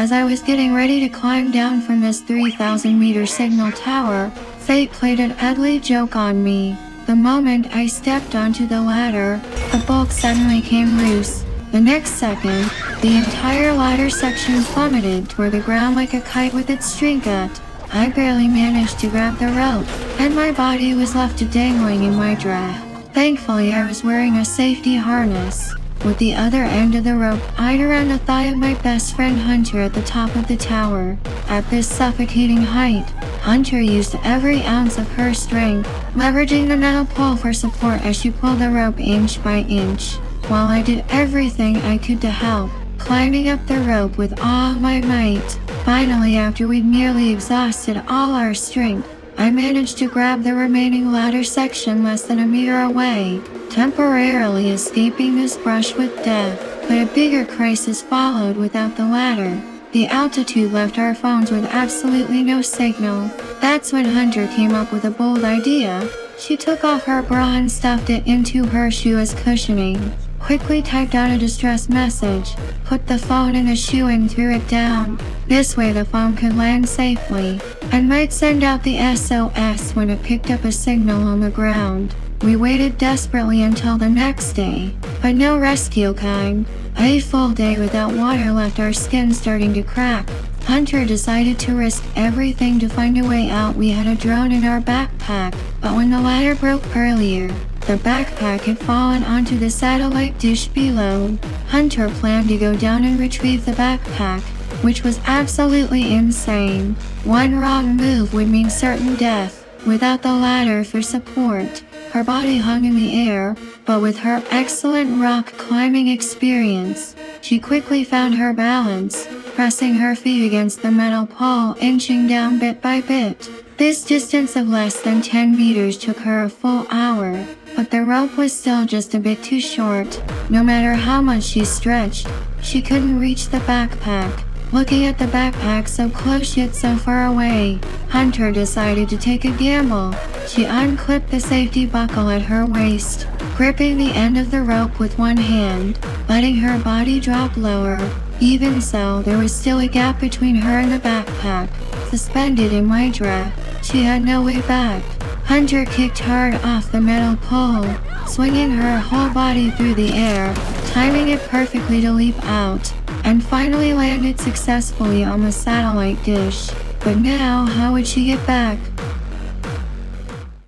As I was getting ready to climb down from this 3,000-meter signal tower, fate played an ugly joke on me. The moment I stepped onto the ladder, the bolt suddenly came loose. The next second, the entire ladder section plummeted toward the ground like a kite with its string cut. I barely managed to grab the rope, and my body was left dangling in my draft. Thankfully, I was wearing a safety harness, with the other end of the rope tied around the thigh of my best friend Hunter at the top of the tower. At this suffocating height, Hunter used every ounce of her strength, leveraging the metal pole for support as she pulled the rope inch by inch, while I did everything I could to help, climbing up the rope with all my might. Finally, after we'd nearly exhausted all our strength, I managed to grab the remaining ladder section less than a meter away, temporarily escaping this brush with death. But a bigger crisis followed without the ladder. The altitude left our phones with absolutely no signal. That's when Hunter came up with a bold idea. She took off her bra and stuffed it into her shoe as cushioning, quickly typed out a distress message, put the phone in the shoe and threw it down. This way the phone could land safely, and might send out the SOS when it picked up a signal on the ground. We waited desperately until the next day, but no rescue came. A full day without water left our skin starting to crack. Hunter decided to risk everything to find a way out. We had a drone in our backpack, but when the ladder broke earlier, the backpack had fallen onto the satellite dish below. Hunter planned to go down and retrieve the backpack, which was absolutely insane. One wrong move would mean certain death. Without the ladder for support, her body hung in the air, but with her excellent rock climbing experience, she quickly found her balance, pressing her feet against the metal pole, inching down bit by bit. This distance of less than 10 meters took her a full hour, but the rope was still just a bit too short. No matter how much she stretched, she couldn't reach the backpack. Looking at the backpack so close yet so far away, Hunter decided to take a gamble. She unclipped the safety buckle at her waist, gripping the end of the rope with one hand, letting her body drop lower. Even so, there was still a gap between her and the backpack. Suspended in my draft, she had no way back. Hunter kicked hard off the metal pole, swinging her whole body through the air, timing it perfectly to leap out, and finally landed successfully on the satellite dish. But now, how would she get back?